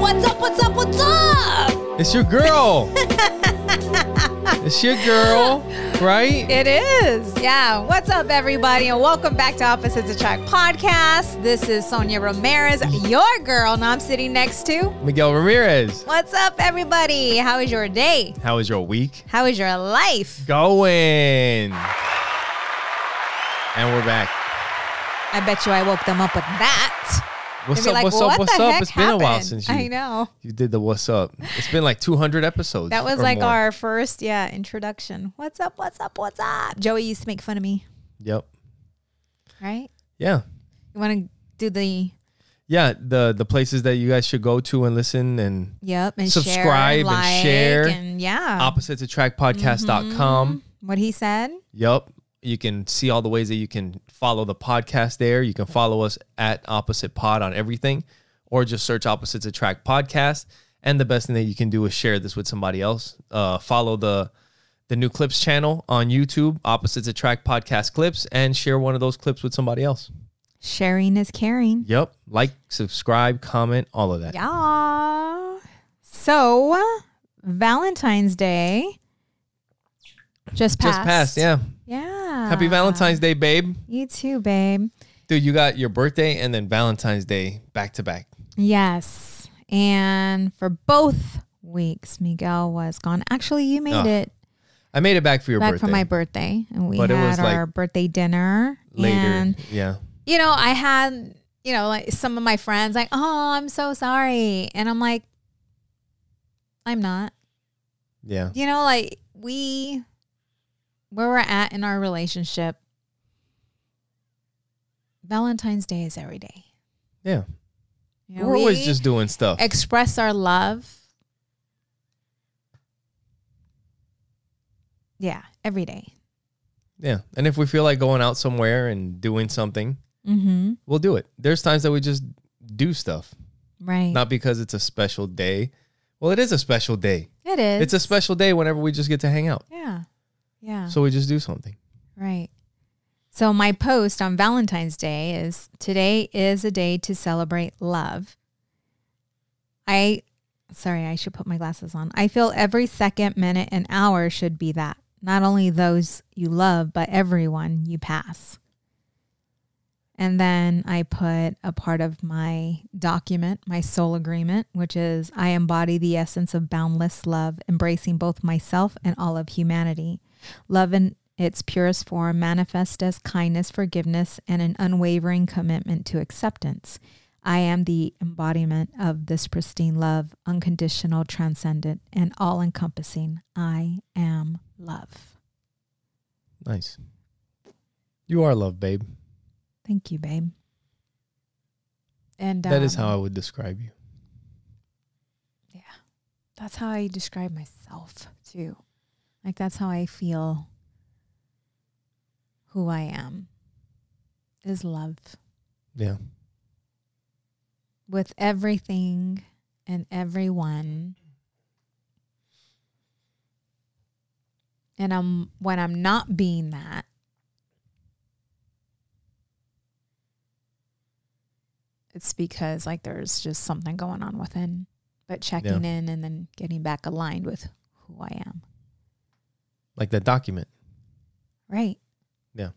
What's up? What's up? What's up? It's your girl. It's your girl, right? It is. Yeah. What's up, everybody? And welcome back to Opposites Attract Podcast. This is Sonja Ramirez, your girl, and I'm sitting next to Miguel Ramirez. What's up, everybody? How is your day? How is your week? How is your life? Going. And we're back. I bet you I woke them up with that. What's They'd up? be like, What's "What up? What's the up? heck It's been a while happened?" since I know. you did the what's up. It's been like 200 episodes. That was or like more. our first, introduction. What's up? What's up? What's up? Joey used to make fun of me, Yep. right? Yeah. You want to do the the places that you guys should go to and listen and and subscribe share, and share. and oppositesattractpodcast.com. What he said. Yep. You can see all the ways that you can follow the podcast there. You can follow us at Opposite Pod on everything, or just search Opposites Attract Podcast. And the best thing that you can do is share this with somebody else. Follow the New Clips channel on YouTube, Opposites Attract Podcast Clips, and share one of those clips with somebody else. Sharing is caring. Yep. Like, subscribe, comment, all of that. Yeah. So, Valentine's Day just passed. Yeah. Yeah. Happy Valentine's Day, babe. You too, babe. Dude, you got your birthday and then Valentine's Day back to back. Yes. And for both weeks, Miguel was gone. Actually, you made it I made it back for your back birthday. for my birthday. And we But it was had our like birthday dinner. later. And, Yeah. I had, like some of my friends like, oh, I'm so sorry. And I'm like, I'm not. Yeah. Like where we're at in our relationship, Valentine's Day is every day. Yeah. We're always just doing stuff. Express our love. Yeah, every day. Yeah. And if we feel like going out somewhere and doing something, we'll do it. There's times that we just do stuff. Right. Not because it's a special day. Well, it is a special day. It is. It's a special day whenever we just get to hang out. Yeah. Yeah. So we just do something. Right. So my post on Valentine's Day is, today is a day to celebrate love. I should put my glasses on. I feel every second, minute, and hour should be that. Not only those you love, but everyone you pass. And then I put a part of my document, my soul agreement, which is, I embody the essence of boundless love, embracing both myself and all of humanity. Love in its purest form manifests as kindness, forgiveness, and an unwavering commitment to acceptance. I am the embodiment of this pristine love, unconditional, transcendent, and all-encompassing. I am love. Nice. You are love, babe. Thank you, babe. And that is how I would describe you. Yeah. That's how I describe myself, too. Like, that's how I feel who I am, is love. Yeah. With everything and everyone. And when I'm not being that, it's because like there's just something going on within. But checking in and then getting back aligned with who I am. Like that document. Right. Yeah.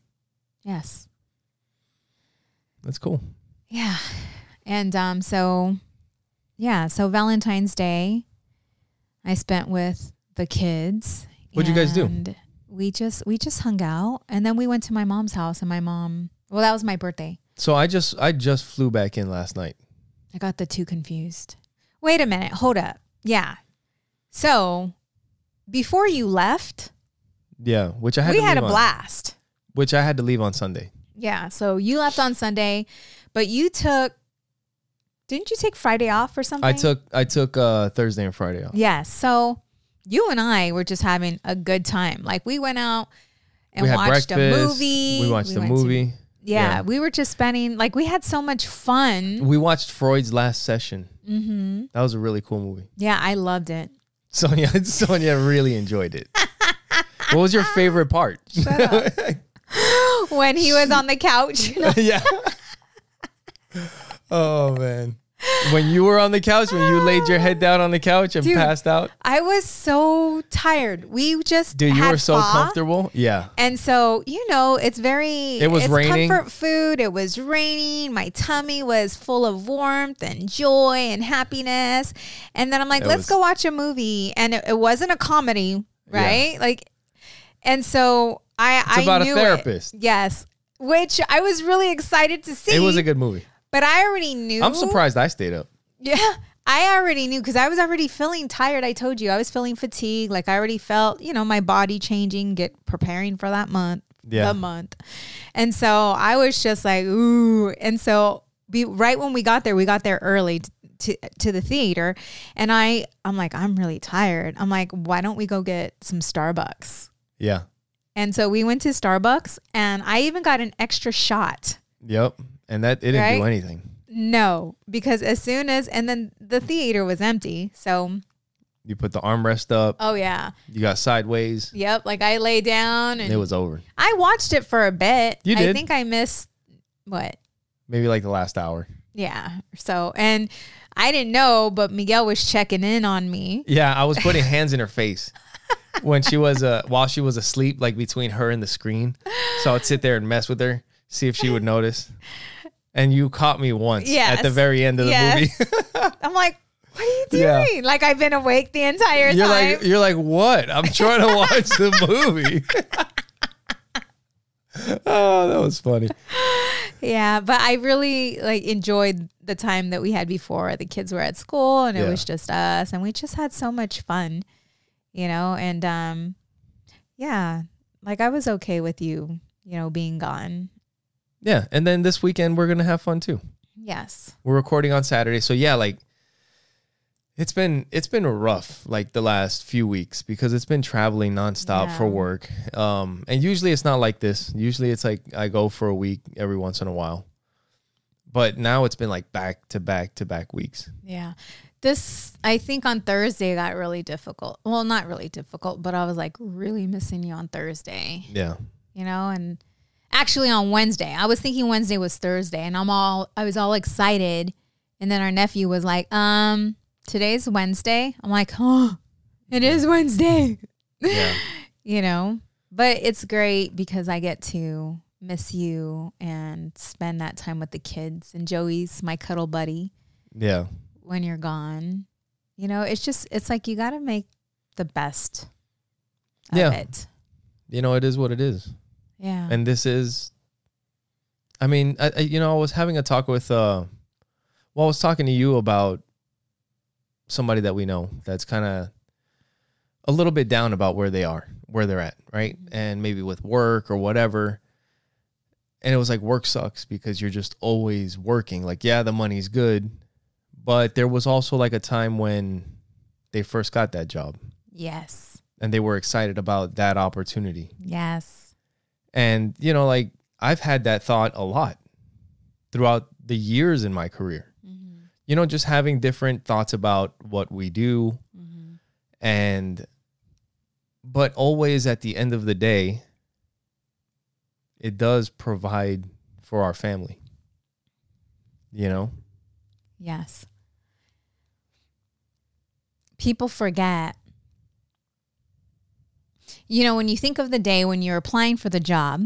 Yes. That's cool. Yeah. And so Valentine's Day I spent with the kids. What'd you guys do? We just hung out, and then we went to my mom's house, and my mom, well, that was my birthday. So I just flew back in last night. I got the two confused. Wait a minute, hold up. Yeah. So before you left, yeah, we had a blast. Which I had to leave on Sunday. Yeah, so you left on Sunday, but didn't you take Friday off or something? I took Thursday and Friday off. Yes. So you and I were just having a good time. Like we went out and watched a movie. We watched a movie. Yeah, we were just spending, like we had so much fun. We watched Freud's Last Session. Mm-hmm. That was a really cool movie. Yeah, I loved it. Sonja really enjoyed it. What was your favorite part? Shut up. When he was on the couch. Yeah. Oh, man. When you were on the couch, when you laid your head down on the couch and passed out. I was so tired. We just you had were so pho. comfortable. Yeah. And so, it was raining. Comfort food. It was raining. My tummy was full of warmth and joy and happiness. And then I'm like, let's go watch a movie. And it wasn't a comedy, right? Yeah. And so it's about a therapist. Yes. Which I was really excited to see. It was a good movie. But I already knew. I'm surprised I stayed up. Yeah. I already knew because I was already feeling tired. I told you I was feeling fatigued. Like I already felt, my body changing, preparing for that month. Yeah. The month. And so I was just like, ooh. And so right when we got there early to the theater. And I'm like, I'm really tired. I'm like, why don't we go get some Starbucks? Yeah. And so we went to Starbucks and I even got an extra shot. Yep. And it didn't do anything. No, because and then the theater was empty. So you put the armrest up. Oh, yeah. You got sideways. Yep. Like I lay down and it was over. I watched it for a bit. You did? I think I missed what? Maybe like the last hour. Yeah. So, and I didn't know, but Miguel was checking in on me. Yeah. I was putting hands in her face. When she was while she was asleep, like between her and the screen. So I'd sit there and mess with her, see if she would notice. And you caught me once at the very end of the movie. I'm like, what are you doing? Yeah. Like I've been awake the entire time. You're like, what? I'm trying to watch the movie. Oh, that was funny. Yeah, but I really enjoyed the time that we had before the kids were at school and it was just us and we just had so much fun. And I was okay with you, being gone. Yeah. And then this weekend, we're going to have fun too. Yes. We're recording on Saturday. So yeah, it's been rough, the last few weeks because it's been traveling nonstop for work. And usually it's not like this. Usually it's I go for a week every once in a while, but now it's been back to back to back weeks. Yeah. I think on Thursday got really difficult. Well, not really difficult, but I was really missing you on Thursday. Yeah. And actually on Wednesday, I was thinking Wednesday was Thursday and I was all excited. And then our nephew was like, today's Wednesday. I'm like, oh, it is Wednesday. Yeah. But it's great because I get to miss you and spend that time with the kids and Joey's my cuddle buddy. Yeah. When you're gone, it's you got to make the best of it. It is what it is. Yeah. And this is, I was having a talk with, I was talking to you about somebody that we know that's kind of a little bit down about where they're at. Right. Mm-hmm. And maybe with work or whatever. And it was work sucks because you're just always working. The money's good. But there was also a time when they first got that job. Yes. And they were excited about that opportunity. Yes. And, I've had that thought a lot throughout the years in my career. Mm-hmm. Just having different thoughts about what we do. Mm-hmm. But always at the end of the day, it does provide for our family. Yes. People forget. When you think of the day when you're applying for the job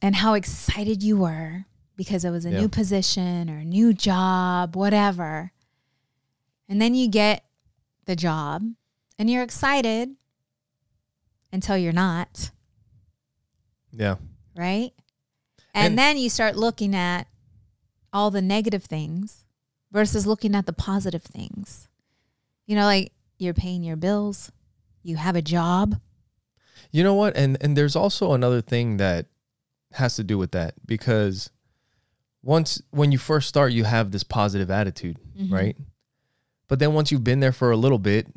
and how excited you were because it was a new position or a new job, whatever. And then you get the job and you're excited until you're not. Yeah. Right? And then you start looking at all the negative things versus looking at the positive things. You're paying your bills. You have a job. You know what? And there's also another thing that has to do with that because when you first start, you have this positive attitude, mm-hmm. right? But then once you've been there for a little bit,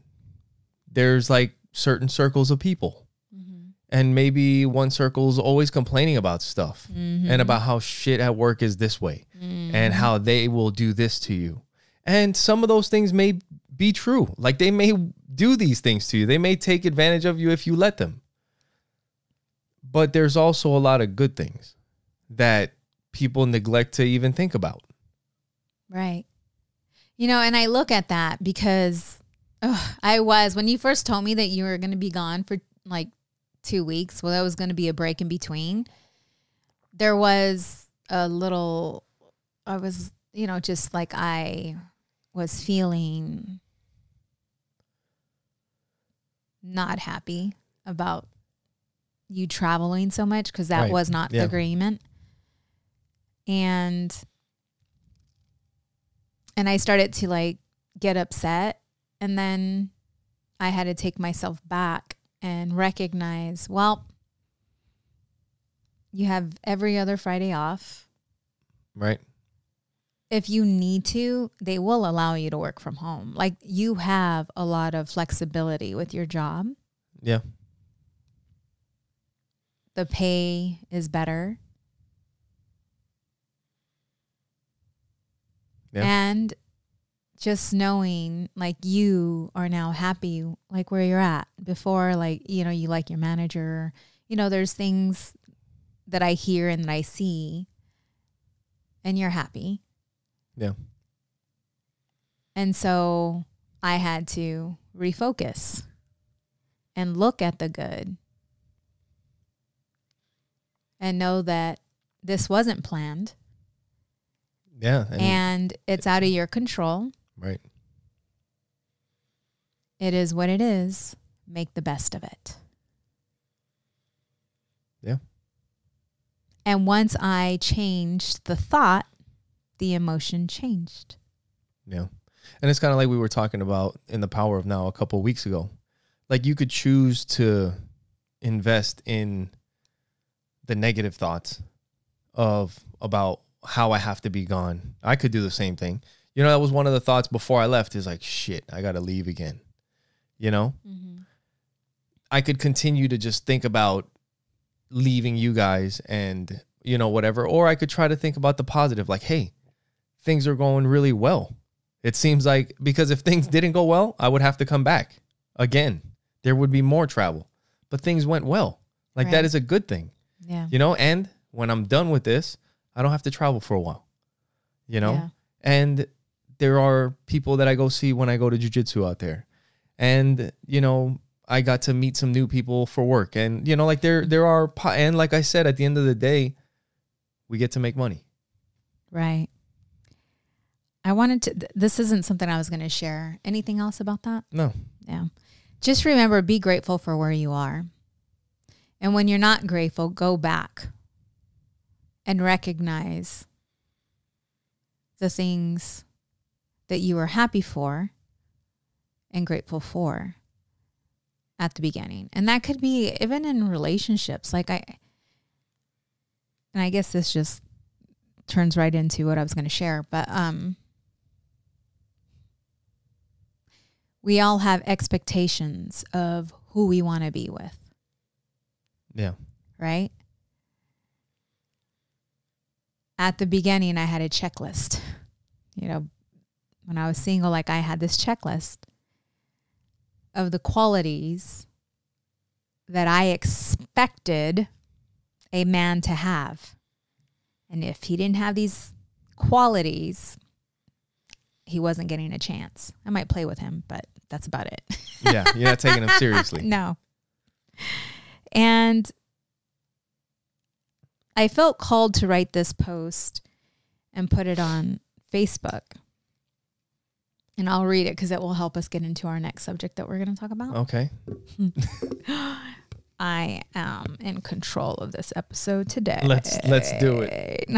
there's certain circles of people. Mm-hmm. And maybe one circle is always complaining about stuff mm-hmm. and about how shit at work is this way mm-hmm. and how they will do this to you. And some of those things may be true. They may do these things to you. They may take advantage of you if you let them. But there's also a lot of good things that people neglect to even think about. Right. And I look at that because when you first told me that you were going to be gone for like 2 weeks, well, that was going to be a break in between. There was I was, just like I was feeling not happy about you traveling so much because that was not the agreement. And I started to like get upset, and then I had to take myself back and recognize, well, you have every other Friday off. Right. If you need to, they will allow you to work from home. Like, you have a lot of flexibility with your job. Yeah. The pay is better. Yeah. And just knowing like you are now happy like where you're at. Before, like, you like your manager, there's things that I hear and that I see, and you're happy. Yeah. And so I had to refocus and look at the good and know that this wasn't planned. Yeah. And it's out of your control. Right. It is what it is. Make the best of it. Yeah. And once I changed the thought, the emotion changed. Yeah. And it's kind of like we were talking about in The Power of Now a couple of weeks ago. Like, you could choose to invest in the negative thoughts about how I have to be gone. I could do the same thing. That was one of the thoughts before I left, is like, shit, I got to leave again. Mm-hmm. I could continue to just think about leaving you guys and, whatever. Or I could try to think about the positive, like, hey, things are going really well. It seems like, because if things didn't go well, I would have to come back again. There would be more travel, but things went well. Like, that is a good thing. Yeah. And when I'm done with this, I don't have to travel for a while, Yeah. And there are people that I go see when I go to jiu-jitsu out there. And, I got to meet some new people for work. And, like there are, and like I said, at the end of the day, we get to make money. Right. I wanted to, this isn't something I was going to share. Anything else about that? No. Yeah. Just remember, be grateful for where you are. And when you're not grateful, go back and recognize the things that you were happy for and grateful for at the beginning. And that could be even in relationships. And I guess this just turns right into what I was going to share, but we all have expectations of who we want to be with. Yeah. Right? At the beginning, I had a checklist. When I was single, like, I had this checklist of the qualities that I expected a man to have. And if he didn't have these qualities, he wasn't getting a chance. I might play with him, but that's about it. Yeah, you're not taking him seriously. No. And I felt called to write this post and put it on Facebook. And I'll read it because it will help us get into our next subject that we're going to talk about. Okay. I am in control of this episode today. Let's do it.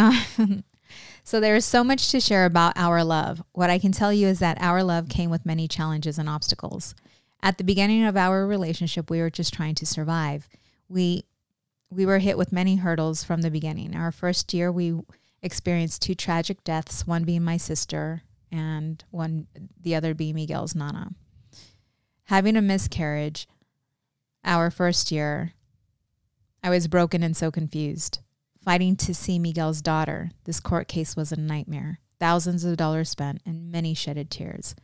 So there is so much to share about our love. What I can tell you is that our love came with many challenges and obstacles. At the beginning of our relationship, we were just trying to survive. We were hit with many hurdles from the beginning. Our first year, we experienced 2 tragic deaths, one being my sister and the other being Miguel's Nana. Having a miscarriage our first year, I was broken and so confused. Fighting to see Miguel's daughter, this court case was a nightmare. Thousands of dollars spent and many shedded tears.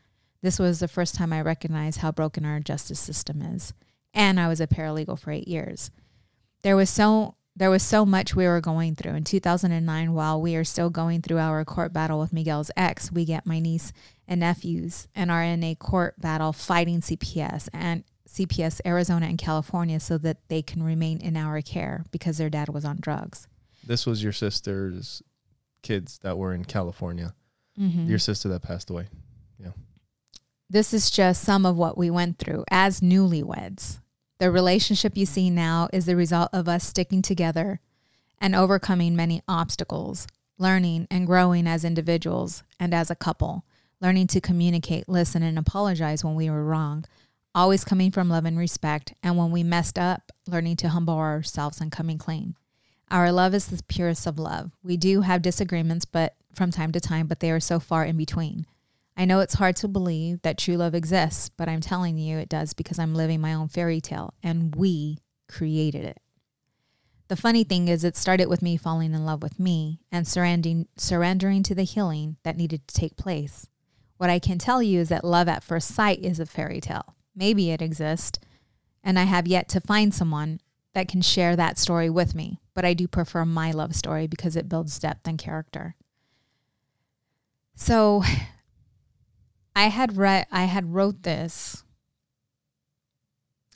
This was the first time I recognized how broken our justice system is. And I was a paralegal for 8 years. There there was so much we were going through. In 2009, while we are still going through our court battle with Miguel's ex, we get my niece and nephews and are in a court battle fighting CPS Arizona and California so that they can remain in our care because their dad was on drugs. This was your sister's kids that were in California. Your sister that passed away. Yeah. This is just some of what we went through as newlyweds. The relationship you see now is the result of us sticking together and overcoming many obstacles, learning and growing as individuals and as a couple, learning to communicate, listen, and apologize when we were wrong, always coming from love and respect, and when we messed up, learning to humble ourselves and coming clean. Our love is the purest of love. We do have disagreements, but from time to time, but they are so far in between. I know it's hard to believe that true love exists, but I'm telling you it does because I'm living my own fairy tale and we created it. The funny thing is it started with me falling in love with me and surrendering to the healing that needed to take place. What I can tell you is that love at first sight is a fairy tale. Maybe it exists, and I have yet to find someone that can share that story with me, but I do prefer my love story because it builds depth and character. So I had wrote this,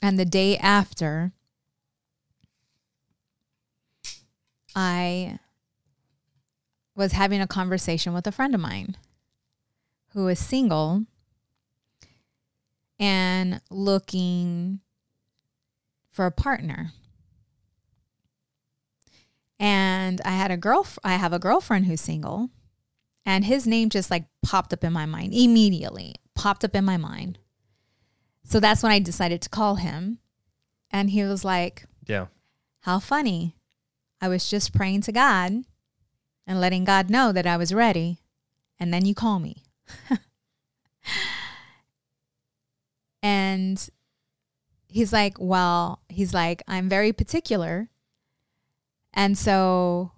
and the day after, I was having a conversation with a friend of mine who is single and looking for a partner. And I have a girlfriend who's single, and his name just like popped up in my mind immediately, So that's when I decided to call him. And he was like, yeah, how funny. I was just praying to God and letting God know that I was ready. And then you call me. And he's like, I'm very particular. And so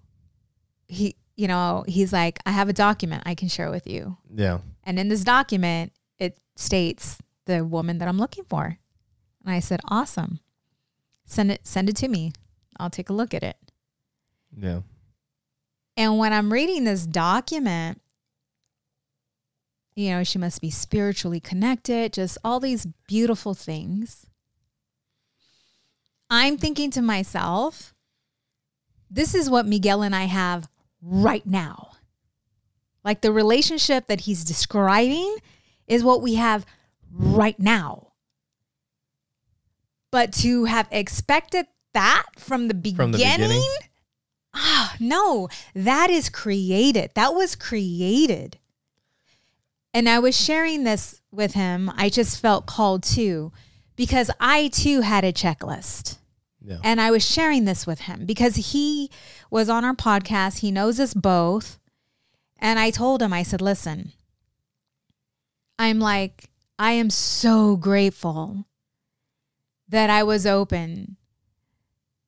he's like, I have a document I can share with you. Yeah. And in this document, it states the woman that I'm looking for. And I said, awesome. Send it to me. I'll take a look at it. Yeah. And when I'm reading this document, she must be spiritually connected, just all these beautiful things. I'm thinking to myself, this is what Miguel and I have right now. Like the relationship that he's describing is what we have right now. But to have expected that from the beginning? No, that is created. That was created. And I was sharing this with him. I just felt called to, because I too had a checklist. Yeah. And I was sharing this with him because he was on our podcast. He knows us both. And I told him, I said, listen, I am so grateful that I was open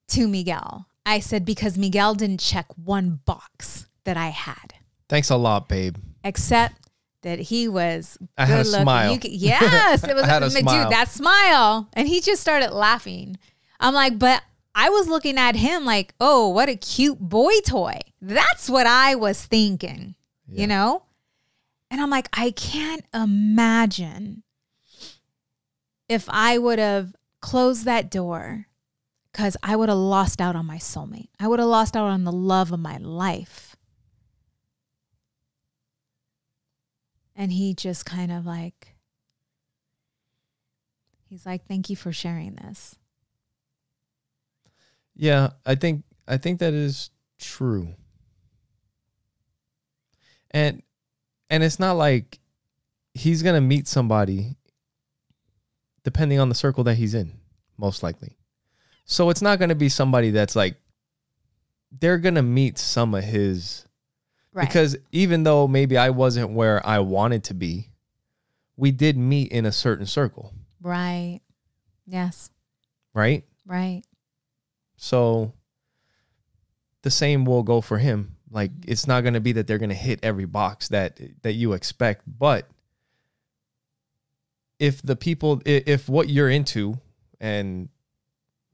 to Miguel. I said, because Miguel didn't check one box that I had. Thanks a lot, babe. Except that he was I had a smile. Yes, it was. I had a smile. Dude, that smile. And he just started laughing. I'm like, but I was looking at him like, oh, what a cute boy toy. That's what I was thinking, And I'm like, I can't imagine if I would have closed that door, because I would have lost out on my soulmate. I would have lost out on the love of my life. And he just kind of he's like, thank you for sharing this. Yeah, I think that is true. And it's not like he's going to meet somebody depending on the circle that he's in, most likely. So it's not going to be somebody that's like, they're going to meet some of his, right. Because even though maybe I wasn't where I wanted to be, we did meet in a certain circle. Right. Yes. Right? Right. So the same will go for him. Like, it's not going to be that they're going to hit every box that you expect. But if what you're into and,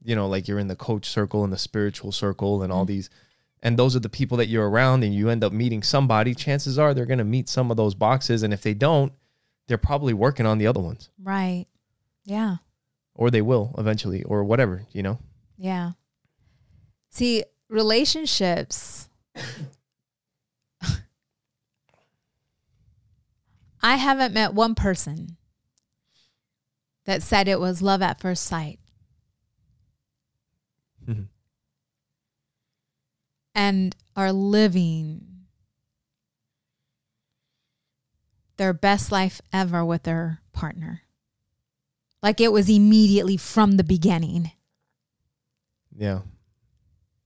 you know, like you're in the coach circle and the spiritual circle and all these, and those are the people that you're around, and you end up meeting somebody, chances are they're going to meet some of those boxes. And if they don't, they're probably working on the other ones. Right. Yeah. Or they will eventually, or whatever, you know? Yeah. See, relationships, I haven't met one person that said it was love at first sight. Mm-hmm. And are living their best life ever with their partner. Like it was immediately from the beginning. Yeah.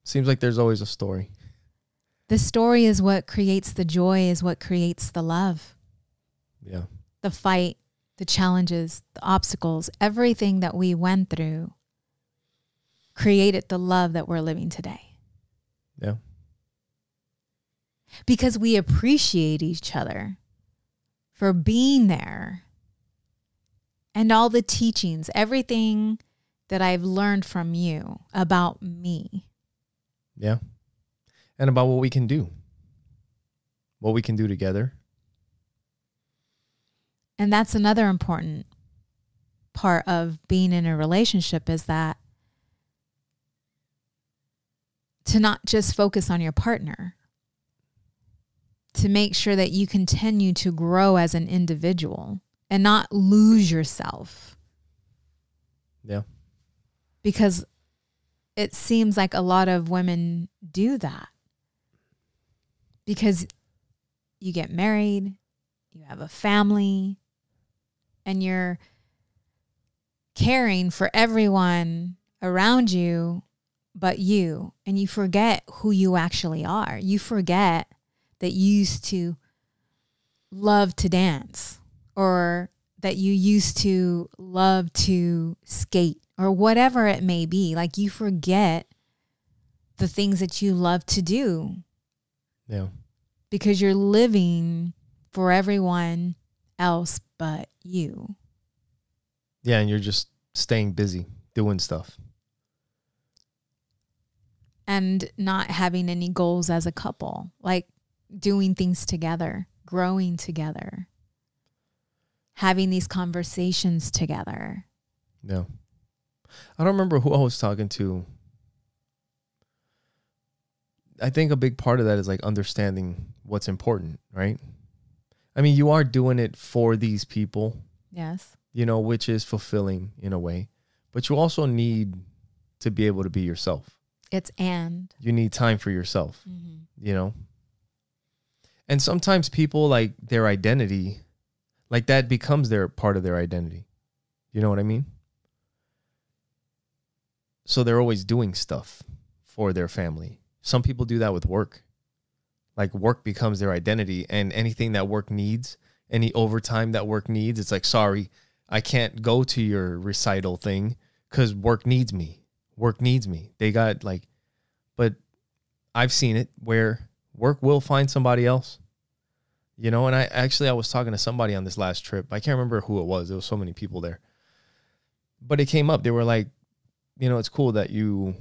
Seems like there's always a story. The story is what creates the joy, is what creates the love. Yeah. The fight, the challenges, the obstacles, everything that we went through created the love that we're living today. Yeah. Because we appreciate each other for being there. And all the teachings, everything that I've learned from you about me. Yeah. And about what we can do. What we can do together. And that's another important part of being in a relationship, is that to not just focus on your partner, to make sure that you continue to grow as an individual and not lose yourself. Yeah. Because it seems like a lot of women do that. Because you get married, you have a family, and you're caring for everyone around you but you. And you forget who you actually are. You forget that you used to love to dance, or that you used to love to skate, or whatever it may be. Like you forget the things that you love to do. Yeah. Because you're living for everyone else but you. Yeah, and you're just staying busy doing stuff. And not having any goals as a couple. Like doing things together, growing together, having these conversations together. Yeah. I don't remember who I was talking to. I think a big part of that is like understanding what's important, right? I mean, you are doing it for these people. Yes. You know, which is fulfilling in a way. But you also need to be able to be yourself. You need time for yourself, you know? And sometimes people, like, their identity, like that becomes their part of their identity. You know what I mean? So they're always doing stuff for their family. Some people do that with work. Like work becomes their identity, and anything that work needs, any overtime that work needs, it's like, sorry, I can't go to your recital thing because work needs me. Work needs me. They got like, but I've seen it where work will find somebody else, you know? And I was talking to somebody on this last trip. I can't remember who it was. There was so many people there, but it came up. They were like, you know, it's cool that you,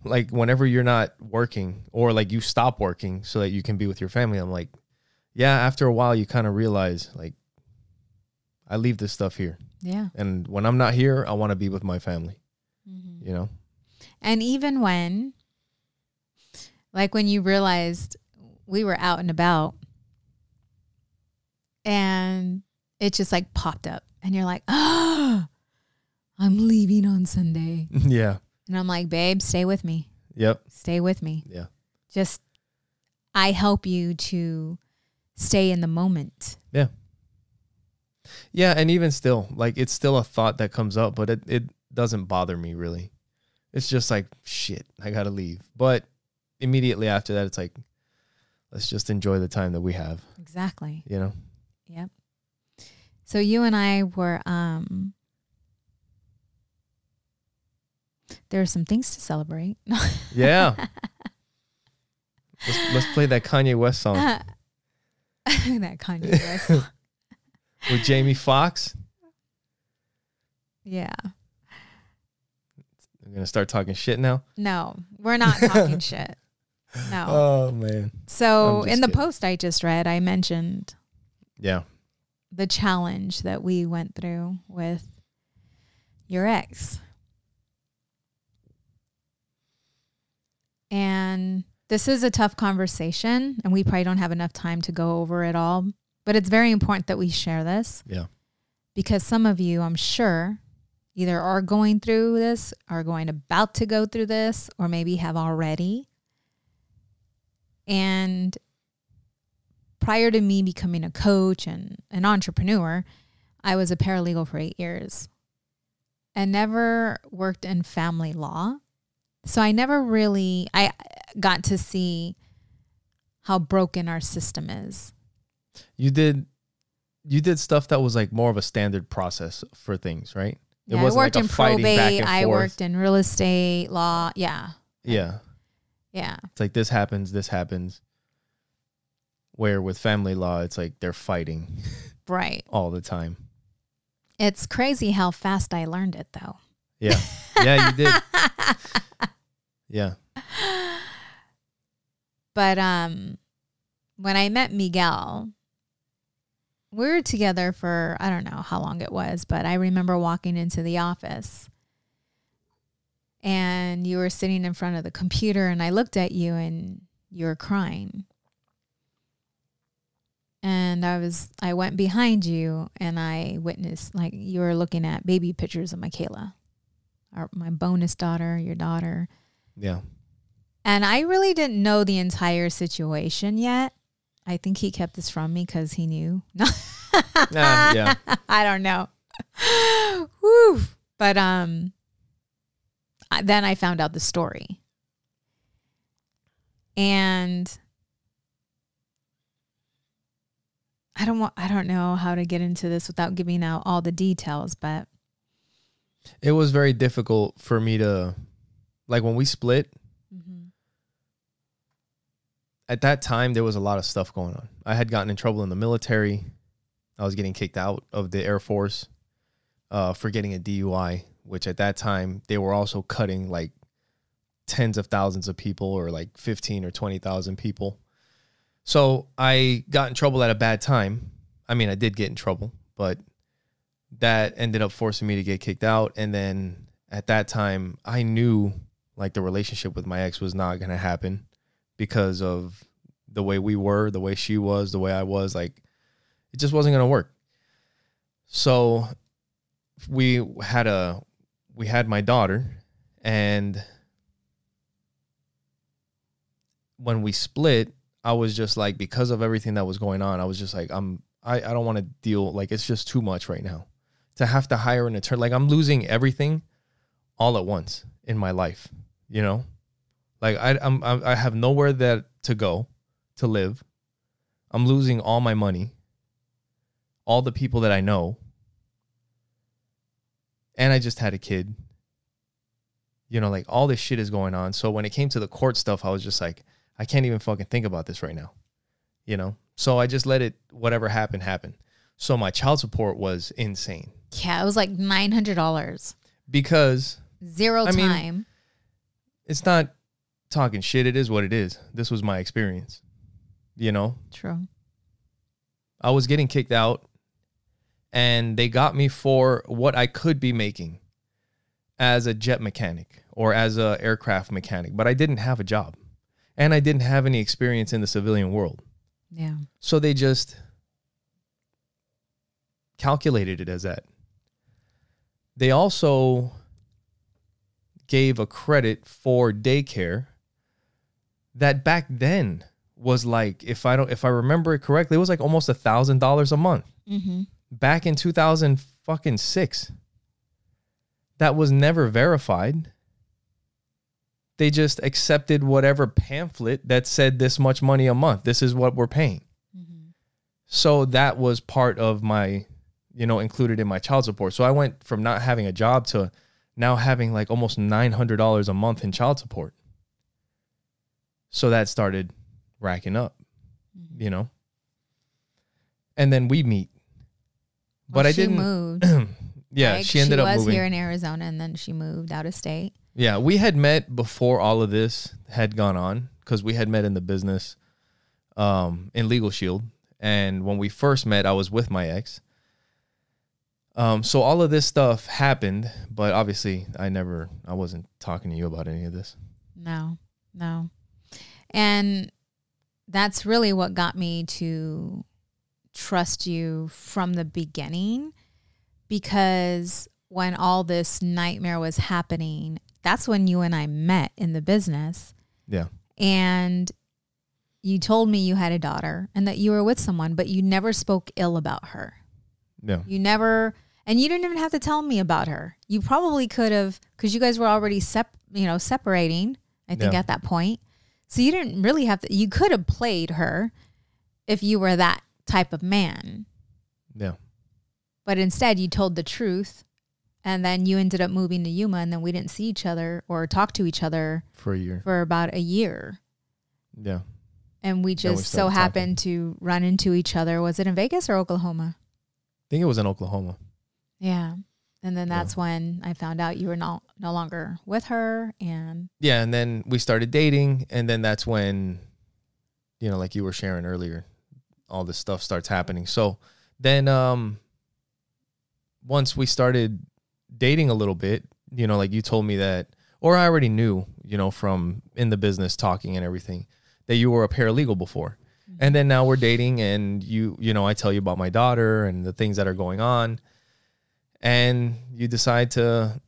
like, whenever you're not working, or like you stop working so that you can be with your family. I'm like, yeah, after a while you kind of realize, like, I leave this stuff here. Yeah. And when I'm not here, I want to be with my family, you know? And even when, like when you realized we were out and about and it just like popped up and you're like, oh, I'm leaving on Sunday. Yeah. And I'm like, babe, stay with me. Yep. Stay with me. Yeah. Just, I help you to stay in the moment. Yeah. Yeah. And even still, like, it's still a thought that comes up, but it doesn't bother me really. It's just like, shit, I got to leave. But immediately after that, it's like, let's just enjoy the time that we have. Exactly. You know? Yep. So you and I were, there are some things to celebrate. Yeah. Let's play that Kanye West song. That Kanye West song. With Jamie Foxx. Yeah. We're gonna start talking shit now. No, we're not talking shit. No. Oh man. So in the kidding. post I just read, I mentioned the challenge that we went through with your ex. And this is a tough conversation, and we probably don't have enough time to go over it all, but it's very important that we share this. Yeah. Because some of you, I'm sure, either are going through this, are going about to go through this, or maybe have already. And prior to me becoming a coach and an entrepreneur, I was a paralegal for 8 years and never worked in family law. So I got to see how broken our system is. You did stuff that was like more of a standard process for things, right? Yeah, I worked in probate. I worked in real estate law. Yeah. Yeah. Yeah. It's like this happens. Where with family law, it's like they're fighting. Right. All the time. It's crazy how fast I learned it, though. Yeah. Yeah, you did. Yeah. But when I met Miguel, we were together for, I don't know how long it was, but I remember walking into the office and you were sitting in front of the computer and I looked at you and you were crying. And I went behind you and I witnessed, like, you were looking at baby pictures of Michaela, my bonus daughter, your daughter. Yeah. And I really didn't know the entire situation yet. I think he kept this from me because he knew. Yeah. I don't know. Woo. But then I found out the story. And I don't know how to get into this without giving out all the details, but it was very difficult for me to, like, when we split, at that time, there was a lot of stuff going on. I had gotten in trouble in the military. I was getting kicked out of the Air Force for getting a DUI, which at that time, they were also cutting like tens of thousands of people, or like 15 or 20,000 people. So I got in trouble at a bad time. I mean, I did get in trouble, but that ended up forcing me to get kicked out. And then at that time, I knew like the relationship with my ex was not going to happen because of the way we were, the way she was, the way I was. Like, it just wasn't going to work. So we had my daughter, and when we split, I was just like, because of everything that was going on, I was just like, I don't want to deal, like, it's just too much right now to have to hire an attorney. Like, I'm losing everything all at once in my life, you know? Like, I have nowhere to go to live. I'm losing all my money, all the people that I know, and I just had a kid. You know, like, all this shit is going on. So when it came to the court stuff, I was just like, I can't even fucking think about this right now, you know? So I just let it, whatever happened, happen. So my child support was insane. Yeah, it was like $900. Because Zero time. It's not talking shit. It is what it is. This was my experience, you know? True. I was getting kicked out, and they got me for what I could be making as a jet mechanic or as a aircraft mechanic, but I didn't have a job. And I didn't have any experience in the civilian world. Yeah. So they just calculated it as that. They also gave a credit for daycare that back then was like, if I remember it correctly, it was like almost $1,000 a month. Mm-hmm. Back in 2006. That was never verified. They just accepted whatever pamphlet that said this much money a month. This is what we're paying. Mm-hmm. So that was part of my, included in my child support. So I went from not having a job to now having like almost $900 a month in child support. So that started racking up, And then we meet. But I didn't move. Yeah, she ended up moving. She was here in Arizona, and then she moved out of state. Yeah, we had met before all of this had gone on because we had met in the business in Legal Shield. And when we first met, I was with my ex. So all of this stuff happened, but obviously I wasn't talking to you about any of this. No. And that's really what got me to trust you from the beginning, because when all this nightmare was happening, that's when you and I met in the business. Yeah. And you told me you had a daughter and that you were with someone, but you never spoke ill about her. Yeah. You never, and you didn't even have to tell me about her. You probably could have, because you guys were already separating, I think, at that point. So you didn't really have to, you could have played her if you were that type of man. Yeah. But instead you told the truth, and then you ended up moving to Yuma, and then we didn't see each other or talk to each other for a year. For about a year. Yeah. And we just so happened to run into each other. Was it in Vegas or Oklahoma? I think it was in Oklahoma. Yeah. And then that's when I found out you were no longer with her. And and then we started dating. And then that's when, like you were sharing earlier, all this stuff starts happening. So then once we started dating a little bit, like you told me that, or I already knew, from in the business talking and everything, that you were a paralegal before. Mm-hmm. And then now we're dating, and I tell you about my daughter and the things that are going on, and you decide to,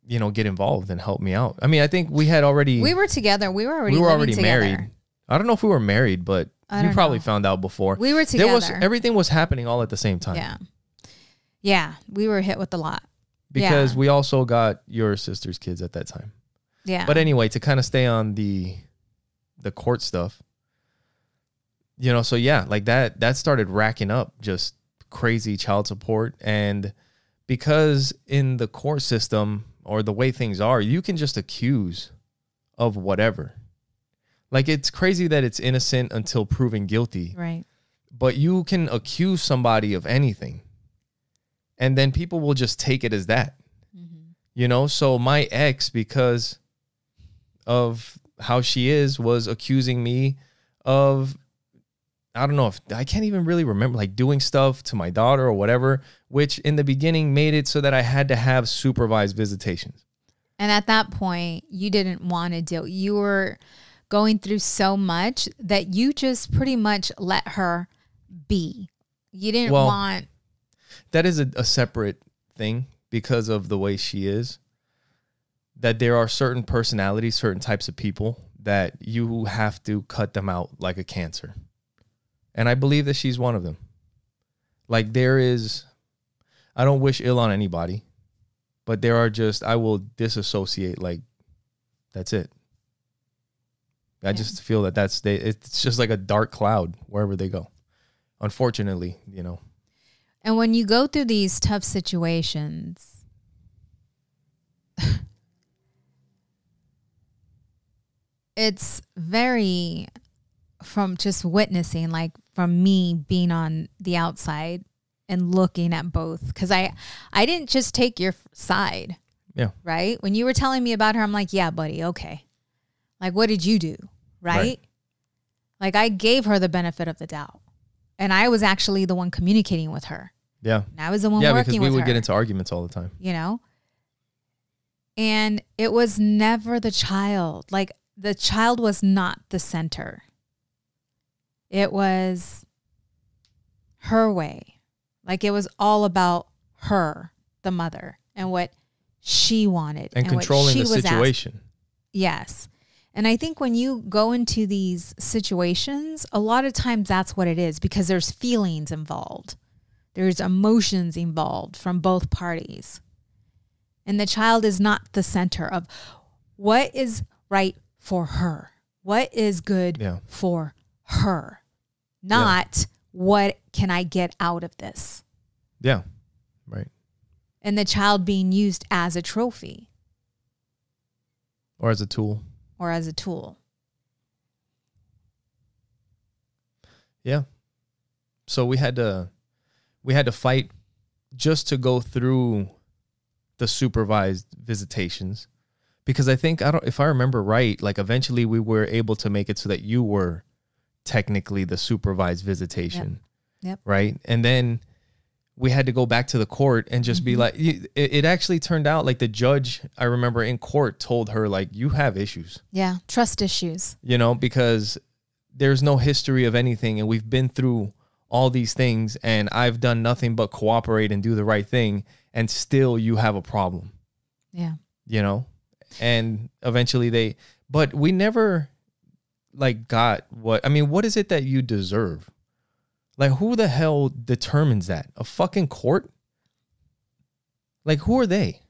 get involved and help me out. I mean, I think we were together. We were already married. I don't know if we were married, but you probably found out before. We were together. Everything was happening all at the same time. Yeah. Yeah. We were hit with a lot. Because we also got your sister's kids at that time. Yeah. But anyway, to kind of stay on the court stuff, so like that started racking up just crazy child support. And because in the court system, or the way things are, you can just accuse of whatever. Like, it's crazy that it's innocent until proven guilty. Right. But you can accuse somebody of anything, and then people will just take it as that. Mm-hmm. So my ex, because of how she is, was accusing me of, I don't know, if I can't even really remember, like doing stuff to my daughter or whatever, which in the beginning made it so that I had to have supervised visitations. And at that point, you didn't want to deal. You were going through so much that you just pretty much let her be. You didn't want. That is a separate thing, because of the way she is, that there are certain personalities, certain types of people that you have to cut them out like a cancer. And I believe that she's one of them. Like, I don't wish ill on anybody, but there are I will disassociate, like, that's it. I just feel that it's just like a dark cloud wherever they go. Unfortunately, And when you go through these tough situations, it's very, from just witnessing, like from me being on the outside and looking at both, because I didn't just take your side. Yeah. Right? When you were telling me about her, I'm like, yeah, buddy, okay. Like, what did you do? Right? Like, I gave her the benefit of the doubt. And I was actually the one communicating with her. Yeah. And I was the one working with her. Yeah, because we would get into arguments all the time. And it was never the child. Like, the child was not the center. It was her way. Like, it was all about her, the mother, and what she wanted. And controlling the situation. Yes. And I think when you go into these situations, a lot of times that's what it is, because there's feelings involved. There's emotions involved from both parties. And the child is not the center of what is right for her. What is good for her. Not what can I get out of this. Yeah. Right. And the child being used as a trophy. Or as a tool. Yeah. So we had to fight just to go through the supervised visitations, Because I think, if I remember right, like eventually we were able to make it so that you were technically the supervised visitation. Yep. Right. And then we had to go back to the court and just be like, it actually turned out like the judge, I remember in court, told her like, you have issues. Yeah. Trust issues. You know, because there's no history of anything. And we've been through all these things and I've done nothing but cooperate and do the right thing. And still you have a problem. Yeah. You know, and eventually but we never like got what is it that you deserve? Like, who the hell determines that? A fucking court? Like, who are they?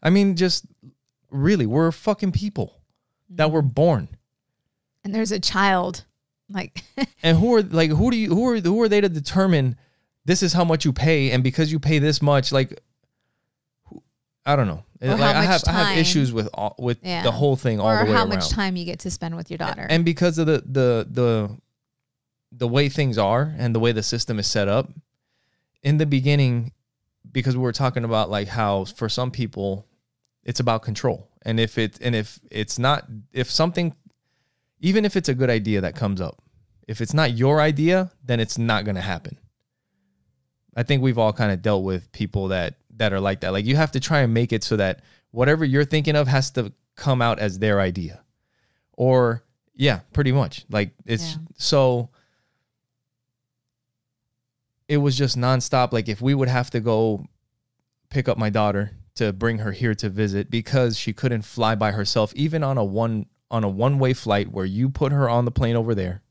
I mean, just really, we're fucking people that were born. And there's a child, like. And who are they to determine this is how much you pay, and because you pay this much, like, I don't know. Like, I have issues with the whole thing all the way around. Or how much time you get to spend with your daughter. And because of the way things are and the way the system is set up in the beginning, because we were talking about like how for some people it's about control. And if something, even if it's a good idea that comes up, if it's not your idea, then it's not going to happen. I think we've all kind of dealt with people that are like that. Like, you have to try and make it so that whatever you're thinking of has to come out as their idea. Or yeah, pretty much. Like, it's so it was just nonstop. Like, if we would have to go pick up my daughter to bring her here to visit because she couldn't fly by herself, even on a one-way flight where you put her on the plane over there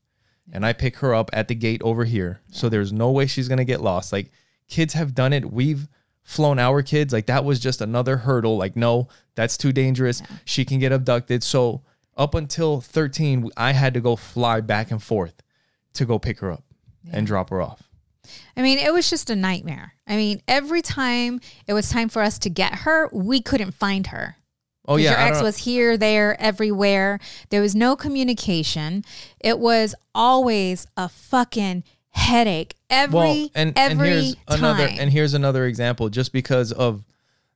and I pick her up at the gate over here. So there's no way she's going to get lost. Like, kids have done it. We've flown our kids. Like, that was just another hurdle. Like, no, that's too dangerous. Yeah. She can get abducted. So up until 13, I had to go fly back and forth to go pick her up and drop her off. I mean, it was just a nightmare. I mean, every time it was time for us to get her, we couldn't find her. Oh, yeah. Your ex was here, there, everywhere. There was no communication. It was always a fucking headache every time. And here's another example. Just because of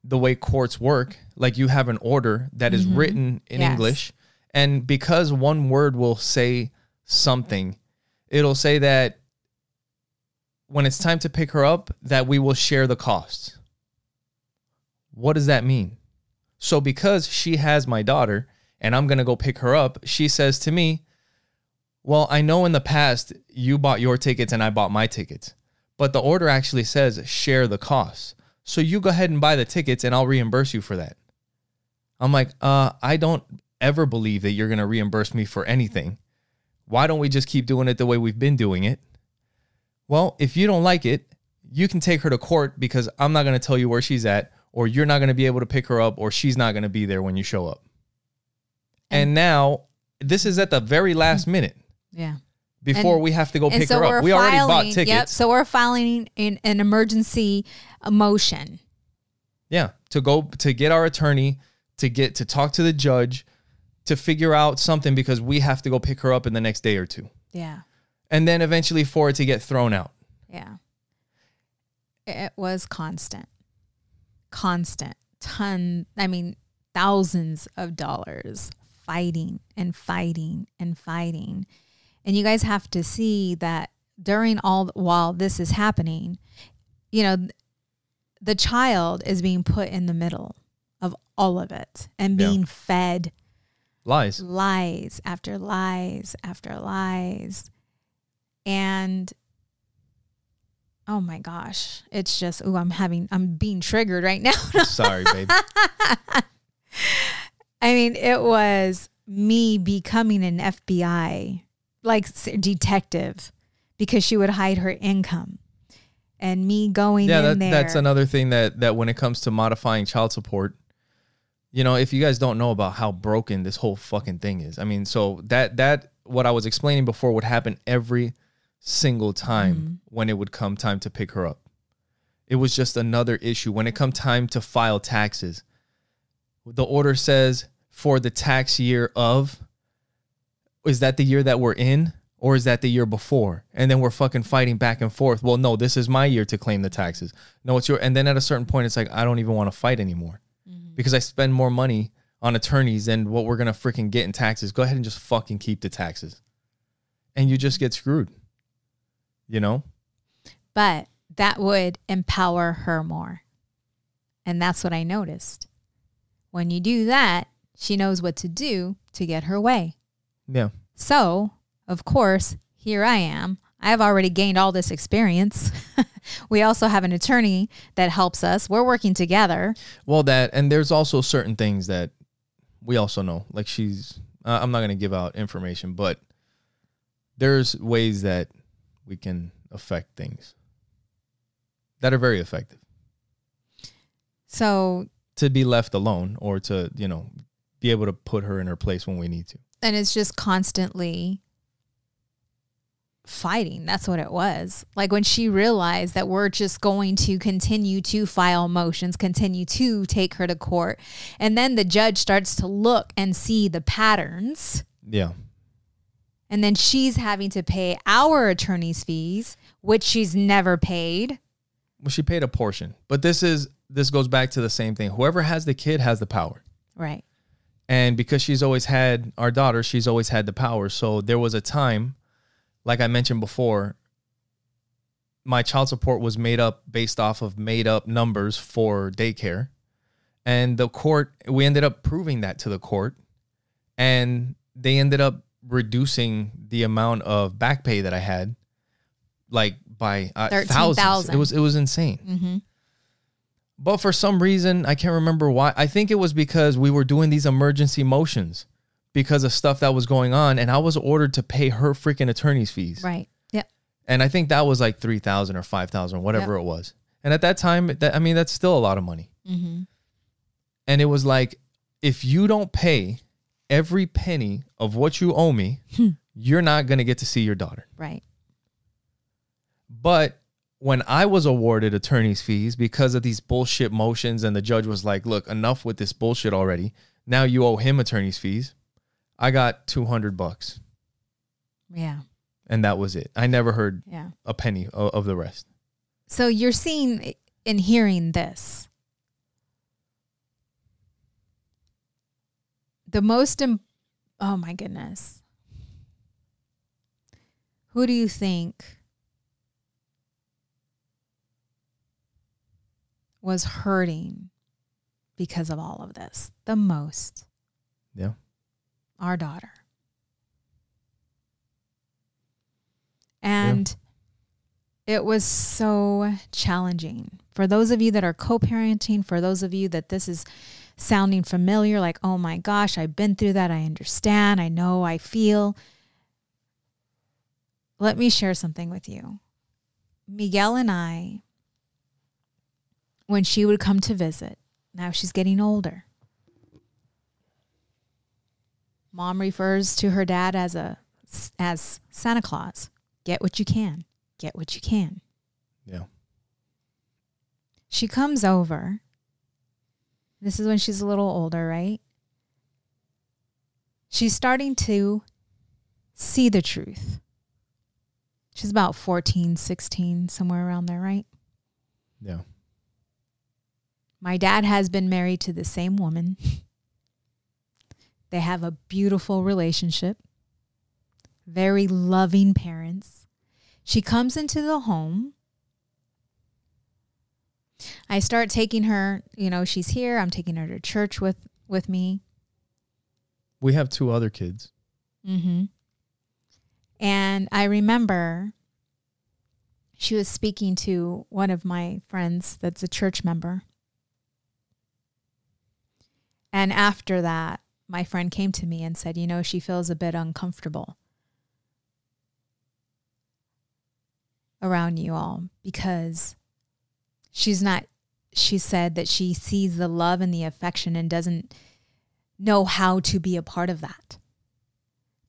the way courts work, like, you have an order that is written in English, and because one word will say something, it'll say that when it's time to pick her up, that we will share the costs. What does that mean? So because she has my daughter and I'm going to go pick her up, she says to me, well, I know in the past you bought your tickets and I bought my tickets, but the order actually says share the costs. So you go ahead and buy the tickets and I'll reimburse you for that. I'm like, I don't ever believe that you're going to reimburse me for anything. Why don't we just keep doing it the way we've been doing it? Well, if you don't like it, you can take her to court because I'm not going to tell you where she's at, or you're not going to be able to pick her up, or she's not going to be there when you show up. And now this is at the very last minute. Yeah. Before we have to go pick her up. We already bought tickets. Yep. So we're filing an emergency motion. Yeah. To get our attorney, to talk to the judge, to figure out something because we have to go pick her up in the next day or two. Yeah. And then eventually for it to get thrown out. Yeah. It was constant. Thousands of dollars fighting and fighting and fighting. And you guys have to see that while this is happening, you know, the child is being put in the middle of all of it and being fed lies after lies after lies. And oh my gosh, it's just, I'm being triggered right now. Sorry, baby. I mean, it was me becoming an FBI detective because she would hide her income, and me going in there. That's another thing that when it comes to modifying child support, you know, if you guys don't know about how broken this whole fucking thing is. I mean, so that what I was explaining before would happen every single time when it would come time to pick her up. It was just another issue. When it come time to file taxes, the order says for the tax year of, is that the year that we're in or is that the year before? And then we're fucking fighting back and forth. Well, no, this is my year to claim the taxes. No, it's your. And then at a certain point, it's like, I don't even want to fight anymore because I spend more money on attorneys than what we're going to freaking get in taxes. Go ahead and just fucking keep the taxes. And you just get screwed, you know? But that would empower her more. And that's what I noticed. When you do that, she knows what to do to get her way. Yeah. So, of course, here I am. I have already gained all this experience. We also have an attorney that helps us. We're working together. Well, and there's also certain things that we also know. Like I'm not going to give out information, but there's ways that we can affect things that are very effective. So to be left alone or to, be able to put her in her place when we need to. And it's just constantly fighting. That's what it was. Like when she realized that we're just going to continue to file motions, continue to take her to court. And then the judge starts to look and see the patterns. Yeah. And then she's having to pay our attorney's fees, which she's never paid. Well, she paid a portion, but this goes back to the same thing. Whoever has the kid has the power. Right. And because she's always had our daughter, she's always had the power. So there was a time, like I mentioned before, my child support was made up based off of made up numbers for daycare. And the court, we ended up proving that to the court. And they ended up reducing the amount of back pay that I had, like by thousands. It was insane. Mm-hmm. But for some reason, I can't remember why. I think it was because we were doing these emergency motions because of stuff that was going on, and I was ordered to pay her freaking attorney's fees. Right. Yeah. And I think that was like $3,000 or $5,000, whatever it was. And at that time, that's still a lot of money. Mm-hmm. And it was like, if you don't pay every penny of what you owe me, you're not going to get to see your daughter. Right. But when I was awarded attorney's fees because of these bullshit motions and the judge was like, look, enough with this bullshit already. Now you owe him attorney's fees. I got $200. Yeah. And that was it. I never heard a penny of the rest. So you're seeing and hearing this. Oh my goodness. Who do you think was hurting because of all of this the most? Yeah. Our daughter. And it was so challenging. For those of you that are co-parenting, for those of you that this is sounding familiar, like, oh my gosh, I've been through that. I understand. I know. I feel. Let me share something with you. Miguel and I, when she would come to visit, now she's getting older. Mom refers to her dad as Santa Claus. Get what you can. Get what you can. Yeah. She comes over. This is when she's a little older, right? She's starting to see the truth. She's about 14, 16, somewhere around there, right? Yeah. My dad has been married to the same woman. They have a beautiful relationship. Very loving parents. She comes into the home. I start taking her, she's here. I'm taking her to church with me. We have 2 other kids. Mm-hmm. And I remember she was speaking to one of my friends that's a church member. And after that, my friend came to me and said, she feels a bit uncomfortable around you all because she said that she sees the love and the affection and doesn't know how to be a part of that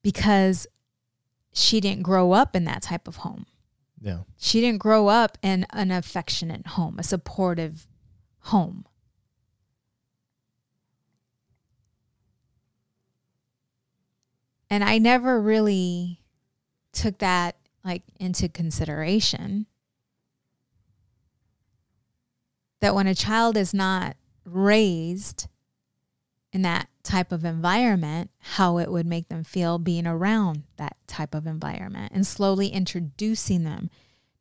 because she didn't grow up in that type of home. Yeah. She didn't grow up in an affectionate home, a supportive home. And I never really took that into consideration. That when a child is not raised in that type of environment, how it would make them feel being around that type of environment, and slowly introducing them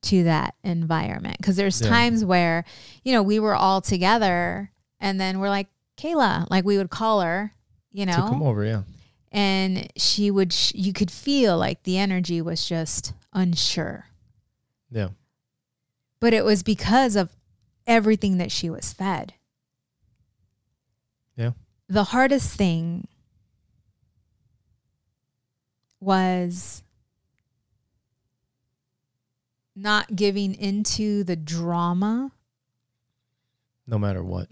to that environment. Because there's times where, you know, we were all together and then we're like, Kayla, like we would call her, you know, to come over, yeah. And she would, you could feel like the energy was just unsure. Yeah. But it was because of everything that she was fed. Yeah. The hardest thing was not giving into the drama. No matter what.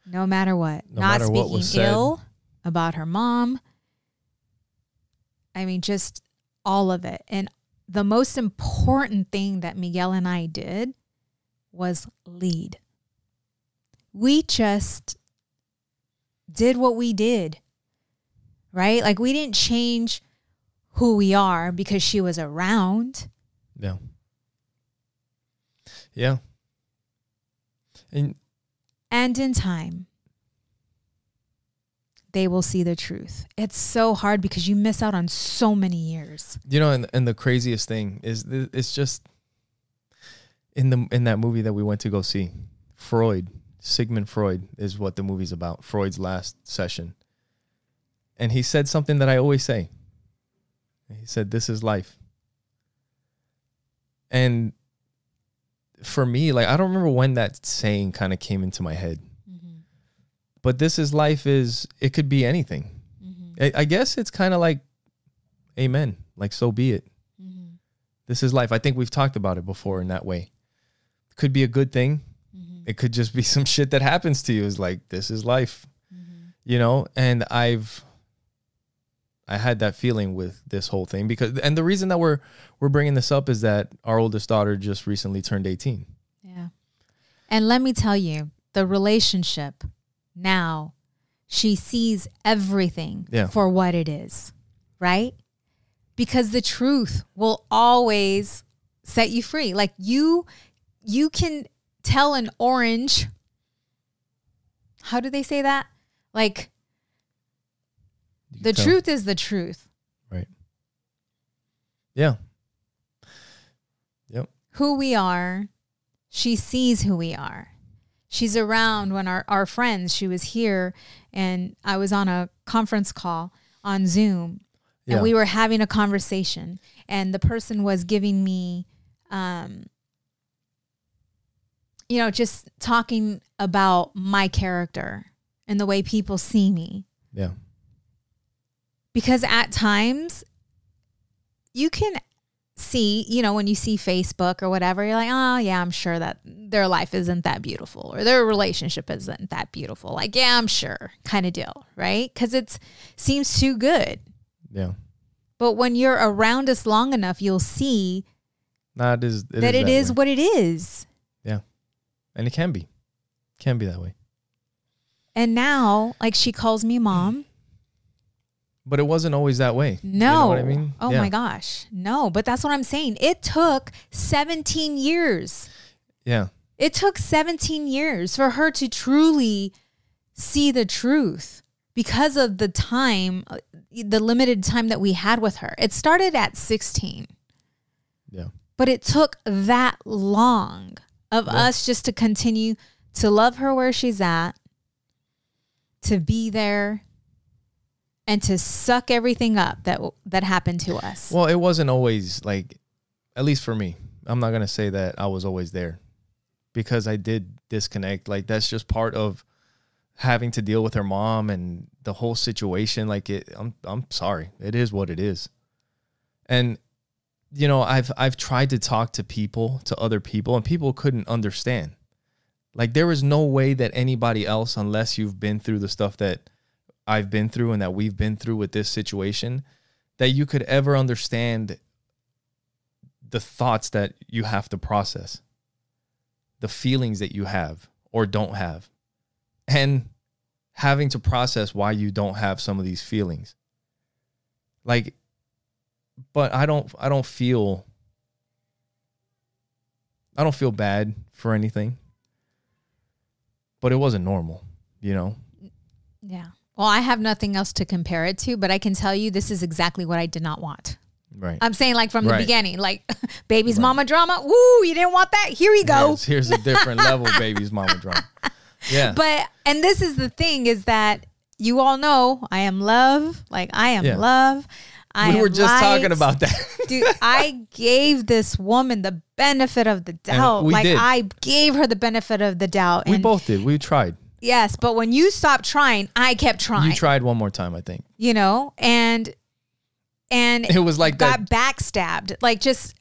No matter what. No Not matter what was speaking said. ill about her mom. I mean, just all of it. And the most important thing that Miguel and I did was lead. We just did what we did, right? Like we didn't change who we are because she was around. Yeah. Yeah. And in time, they will see the truth. It's so hard because you miss out on so many years. You know, and the craziest thing is it's just in that movie that we went to go see, Sigmund Freud is what the movie's about, Freud's last session. And he said something that I always say. He said, "This is life." And for me, like, I don't remember when that saying kind of came into my head. Mm-hmm. But this is life it could be anything. Mm-hmm. I guess it's kind of like, amen, like, so be it. Mm-hmm. This is life. I think we've talked about it before in that way. It could be a good thing. Mm-hmm. It could just be some shit that happens to you. It's like, this is life, you know? And I had that feeling with this whole thing and the reason that we're bringing this up is that our oldest daughter just recently turned 18. Yeah. And let me tell you, the relationship now, she sees everything for what it is, right? Because the truth will always set you free. Like you can tell an orange, how do they say that? Like, the truth is the truth. Right. Yeah. Yep. Who we are, she sees who we are. She's around when our friends, she was here and I was on a conference call on Zoom and we were having a conversation and the person was giving me, just talking about my character and the way people see me. Yeah. Because at times you can see, when you see Facebook or whatever, you're like, oh yeah, I'm sure that their life isn't that beautiful or their relationship isn't that beautiful. Like, yeah, I'm sure kind of deal, right? Because it seems too good. Yeah. But when you're around us long enough, you'll see that it is what it is. Yeah. And it can be that way. And now, like, she calls me mom. But it wasn't always that way. No. You know what I mean? Oh my gosh. No, but that's what I'm saying. It took 17 years. Yeah. It took 17 years for her to truly see the truth because of the time, the limited time that we had with her. It started at 16. Yeah. But it took that long of us just to continue to love her where she's at, to be there, and to suck everything up that happened to us. Well, it wasn't always like, at least for me, I'm not going to say that I was always there because I did disconnect. Like, that's just part of having to deal with her mom and the whole situation. Like, I'm sorry. It is what it is. And, I've tried to talk to other people, and people couldn't understand. Like, there was no way that anybody else, unless you've been through the stuff that I've been through and that we've been through with this situation, that you could ever understand the thoughts that you have to process, the feelings that you have or don't have, and having to process why you don't have some of these feelings. Like, but I don't feel bad for anything, but it wasn't normal, Yeah. Well, I have nothing else to compare it to, but I can tell you this is exactly what I did not want. Right. I'm saying like from the beginning, like baby's mama drama. Woo, you didn't want that? Here you go. Yes, here's a different level baby's mama drama. Yeah. And this is the thing is that you all know I am love. Like I am love. We were just talking about that. Dude, I gave this woman the benefit of the doubt. Like did. I gave her the benefit of the doubt. We both did. We tried. Yes. But when you stopped trying, I kept trying. You tried one more time, I think. You know, and it was like got backstabbed. Like just,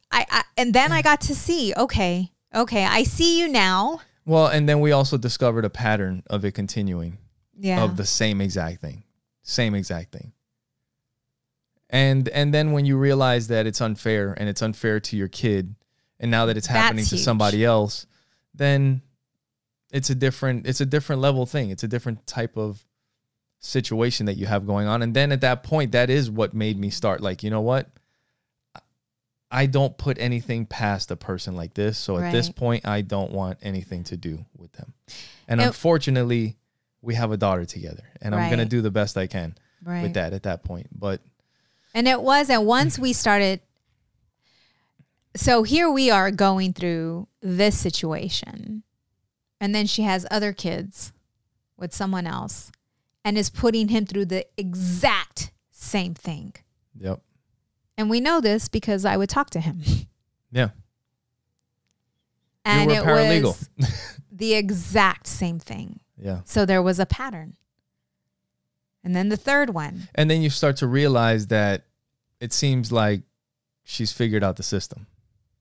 and then I got to see, okay, I see you now. Well, and then we also discovered a pattern of it continuing. Yeah. Of the same exact thing. And then when you realize that it's unfair and it's unfair to your kid, and now that it's happening to somebody else, then it's a different level thing. It's a different type of situation that you have going on. And then at that point, that is what made me start like, you know what? I don't put anything past a person like this. So at this point, I don't want anything to do with them. And unfortunately, we have a daughter together, and I'm going to do the best I can with that at that point. And once we started, so here we are going through this situation, and then she has other kids with someone else and is putting him through the exact same thing. Yep. And we know this because I would talk to him. Yeah. And it was the exact same thing. Yeah. So there was a pattern. And then the third one. And then you start to realize that it seems like she's figured out the system.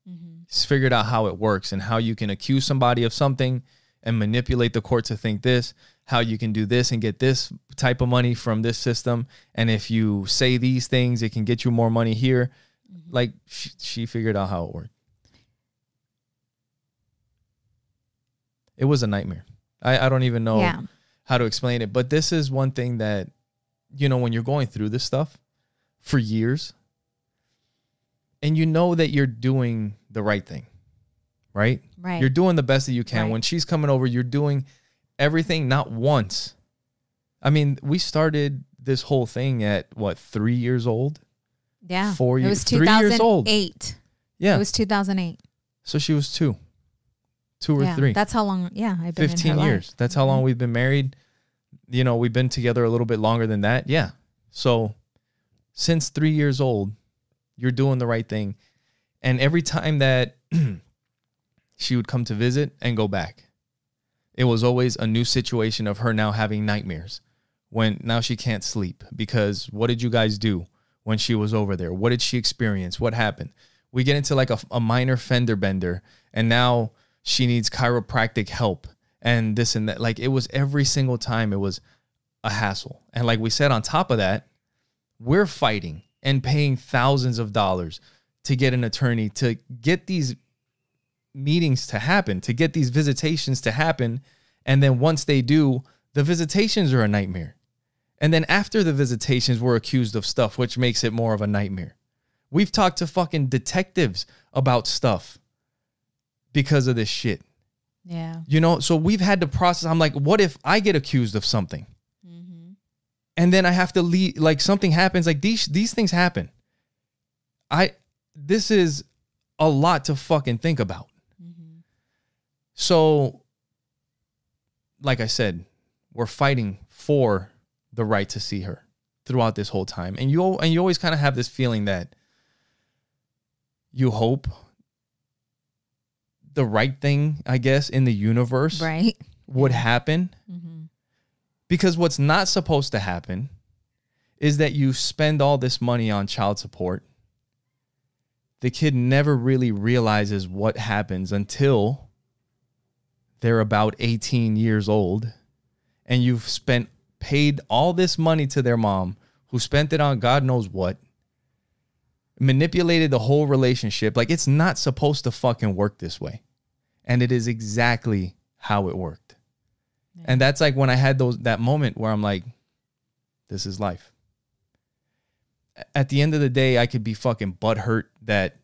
Mm-hmm. She's figured out how it works and how you can accuse somebody of something and manipulate the court to think this, how you can do this and get this type of money from this system. And if you say these things, it can get you more money here. Mm-hmm. Like she figured out how it worked. It was a nightmare. I don't even know how to explain it. But this is one thing that, you know, when you're going through this stuff for years and you know that you're doing the right thing, right? Right. You're doing the best that you can. When she's coming over, you're doing everything not once. I mean, we started this whole thing at what, 3 years old? Yeah. 4 years. It was 3 years old. 2008. Yeah. It was 2008. So she was two or three. That's how long. Yeah. I've been 15 in her years. Life. That's how long we've been married. You know, we've been together a little bit longer than that. Yeah. So since 3 years old, you're doing the right thing. And every time that she would come to visit and go back, it was always a new situation of her now having nightmares. When now she can't sleep because what did you guys do when she was over there? What did she experience? What happened? We get into like a minor fender bender, and now she needs chiropractic help and this and that. Like it was every single time it was a hassle. And like we said, on top of that, we're fighting and paying thousands of dollars to get an attorney to get these meetings to happen, to get these visitations to happen. And then once they do, the visitations are a nightmare. And then after the visitations, we're accused of stuff, which makes it more of a nightmare. We've talked to fucking detectives about stuff because of this shit. Yeah. You know, so we've had to process. I'm like, what if I get accused of something? Mm-hmm. And then I have to leave, like something happens, like these things happen. This is a lot to fucking think about. Mm-hmm. So, like I said, we're fighting for the right to see her throughout this whole time. And you always kind of have this feeling that you hope the right thing, I guess, in the universe would happen. Mm-hmm. Because what's not supposed to happen is that you spend all this money on child support. The kid never really realizes what happens until they're about 18 years old, and you've paid all this money to their mom, who spent it on God knows what, manipulated the whole relationship. Like, it's not supposed to fucking work this way. And it is exactly how it worked. Yeah. And that's like when I had that moment where I'm like, this is life. At the end of the day, I could be fucking butthurt that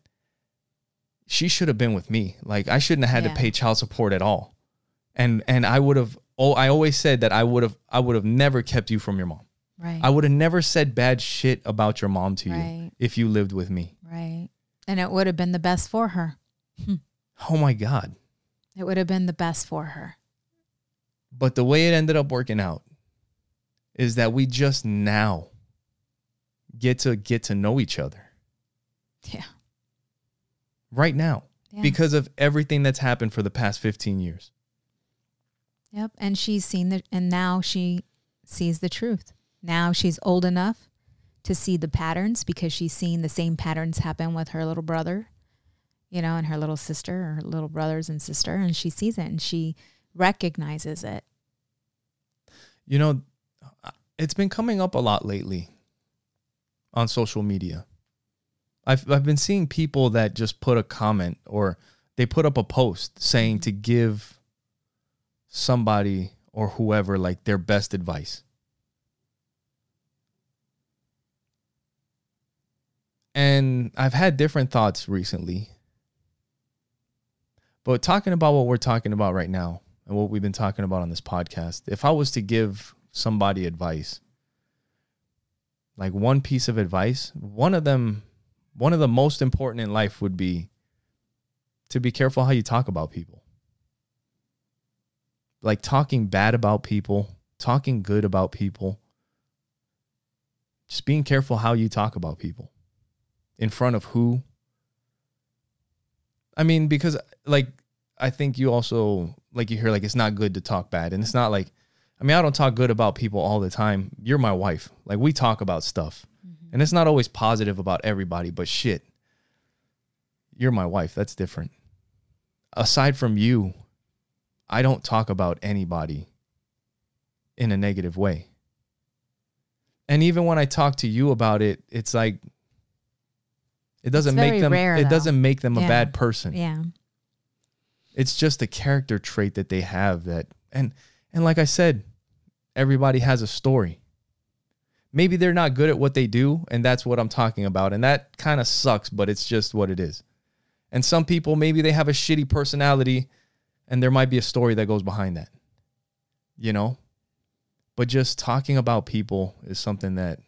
she should have been with me. Like, I shouldn't have had to pay child support at all. And I would have I always said that I would have never kept you from your mom. Right. I would have never said bad shit about your mom to you Right. if you lived with me. Right. And it would have been the best for her. Oh my God. It would have been the best for her. But the way it ended up working out is that we just now get to know each other. Yeah. Right now. Yeah. Because of everything that's happened for the past 15 years. Yep. And she's seen and now she sees the truth. Now she's old enough to see the patterns because she's seen the same patterns happen with her little brother, and her little sister, or her little brothers and sister, and she sees it and she recognizes it. It's been coming up a lot lately on social media. I've been seeing people that just put a comment or they put up a post saying to give somebody or whoever like their best advice. And I've had different thoughts recently. But talking about what we're talking about right now and what we've been talking about on this podcast, if I was to give somebody advice, like one piece of advice, one of the most important in life would be to be careful how you talk about people. Like talking bad about people, talking good about people. Just being careful how you talk about people. In front of who? I mean, because like, I think you also, like you hear, like, it's not good to talk bad. And it's not like, I mean, I don't talk good about people all the time. You're my wife. Like, we talk about stuff. Mm-hmm. And it's not always positive about everybody, but shit, you're my wife. That's different. Aside from you, I don't talk about anybody in a negative way. And even when I talk to you about it, it's like, it doesn't make them rare, it doesn't make them a bad person. Yeah. It's just a character trait that they have that, and like I said, everybody has a story. Maybe they're not good at what they do, and that's what I'm talking about. And that kind of sucks, but it's just what it is. And some people, maybe they have a shitty personality, and there might be a story that goes behind that. But just talking about people is something that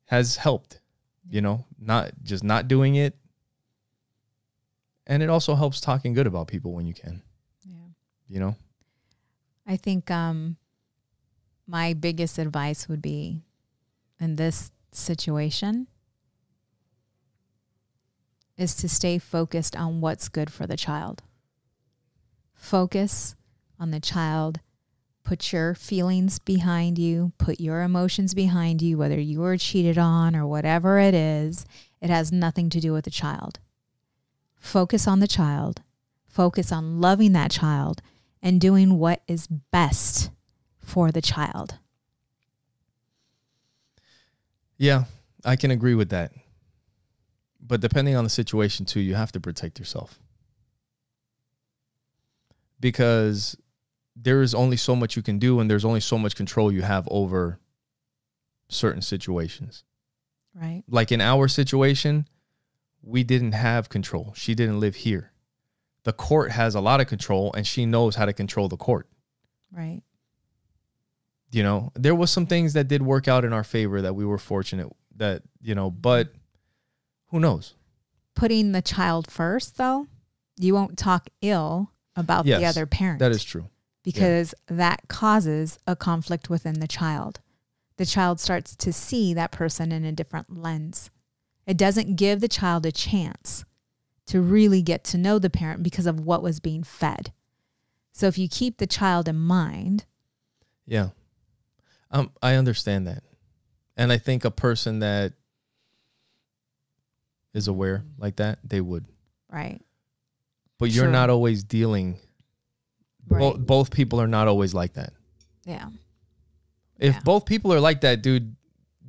has helped. Not doing it. And it also helps talking good about people when you can. Yeah. I think my biggest advice would be in this situation is to stay focused on what's good for the child. Focus on the child. Put your feelings behind you. Put your emotions behind you, whether you were cheated on or whatever it is. It has nothing to do with the child. Focus on the child. Focus on loving that child and doing what is best for the child. Yeah, I can agree with that. But depending on the situation too, you have to protect yourself. Because there is only so much you can do, and there's only so much control you have over certain situations. Right. Like in our situation, we didn't have control. She didn't live here. The court has a lot of control, and she knows how to control the court. Right. There was some things that did work out in our favor that we were fortunate that, but who knows? Putting the child first, though, you won't talk ill about the other parent. That is true. Because that causes a conflict within the child. The child starts to see that person in a different lens. It doesn't give the child a chance to really get to know the parent because of what was being fed. So if you keep the child in mind. Yeah. I understand that. And I think a person that is aware like that, they would. Right. But you're not always dealing. Right. Both people are not always like that. Yeah. If both people are like that, dude,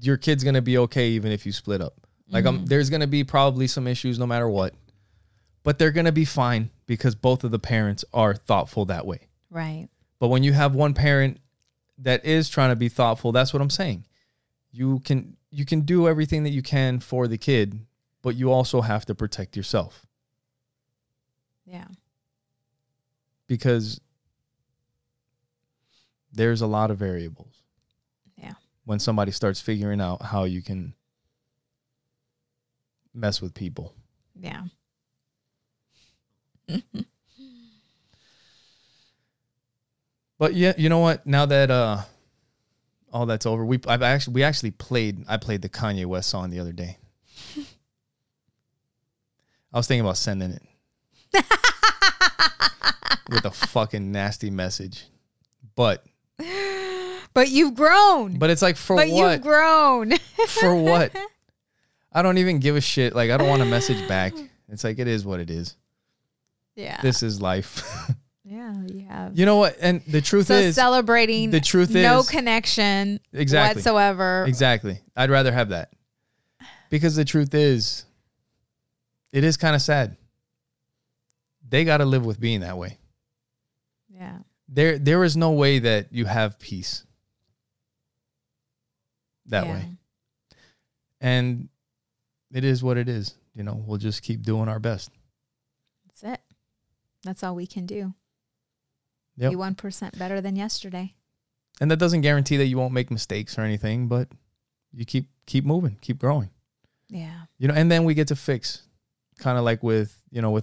your kid's going to be okay even if you split up. Like there's going to be probably some issues no matter what. But they're going to be fine because both of the parents are thoughtful that way. Right. But when you have one parent that is trying to be thoughtful, that's what I'm saying. You can do everything that you can for the kid, but you also have to protect yourself. Yeah. Because there's a lot of variables. Yeah. When somebody starts figuring out how you can mess with people. Yeah. But yeah, you know what? Now that all that's over, I played the Kanye West song the other day. I was thinking about sending it with a fucking nasty message, but you've grown. But it's like, for but what? You've grown. For what? I don't even give a shit. Like, I don't want to message back. It's like, it is what it is. Yeah. This is life. Yeah, you have. You know what? And the truth is, celebrating the truth no is, connection exactly, whatsoever. Exactly. I'd rather have that. Because the truth is, it is kind of sad. They got to live with being that way. Yeah. There is no way that you have peace that way. And it is what it is. You know, we'll just keep doing our best. That's it. That's all we can do. Yep. Be 1% better than yesterday. And that doesn't guarantee that you won't make mistakes or anything, but you keep moving, keep growing. Yeah. You know, and then we get to fix, kind of like with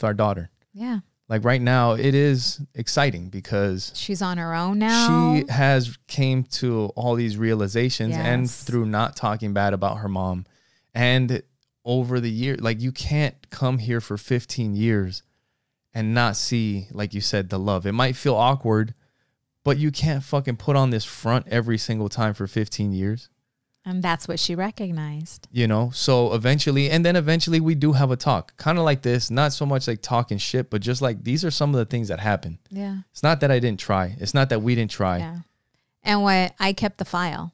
our daughter. Yeah. Like right now, it is exciting because she's on her own now. She has came to all these realizations, and Yes. through not talking bad about her mom. And over the year, like, you can't come here for 15 years and not see, like you said, the love. It might feel awkward, but you can't fucking put on this front every single time for 15 years. And that's what she recognized. You know, so eventually we do have a talk, kind of like this, not so much like talking shit, but just like, these are some of the things that happen. Yeah. It's not that I didn't try. It's not that we didn't try. Yeah. And I kept the file.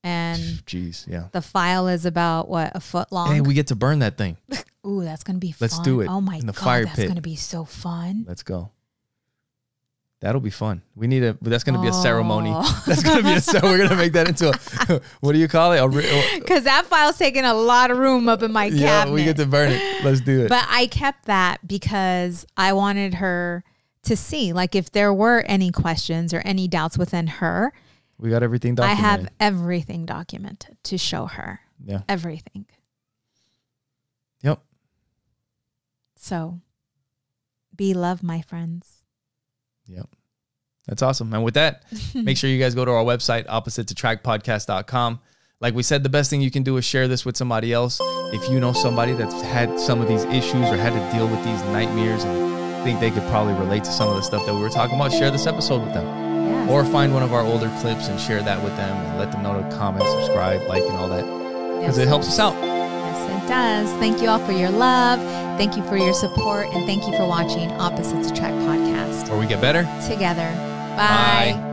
And jeez, yeah. The file is about a foot long. Hey, we get to burn that thing. Ooh, that's going to be fun. Let's do it. Oh my in the God, fire that's pit. going to be so fun. Let's go. That'll be fun. That's going to be a ceremony. That's going to be we're going to make that into what do you call it? Because that file's taking a lot of room up in my cabinet. Yeah, we get to burn it. Let's do it. But I kept that because I wanted her to see, like, if there were any questions or any doubts within her. We got everything documented. I have everything documented to show her. Yeah. Everything. Yep. So, be love, my friends. Yep. That's awesome. And with that, make sure you guys go to our website, oppositeattractpodcast.com. Like we said, the best thing you can do is share this with somebody else. If you know somebody that's had some of these issues or had to deal with these nightmares and think they could probably relate to some of the stuff that we were talking about, share this episode with them. Yes. Or find one of our older clips and share that with them and let them know to comment, subscribe, like, and all that. Because it helps us out. Yes, it does. Thank you all for your love. Thank you for your support. And thank you for watching Opposites Attract Podcast. Where we get better together. Bye.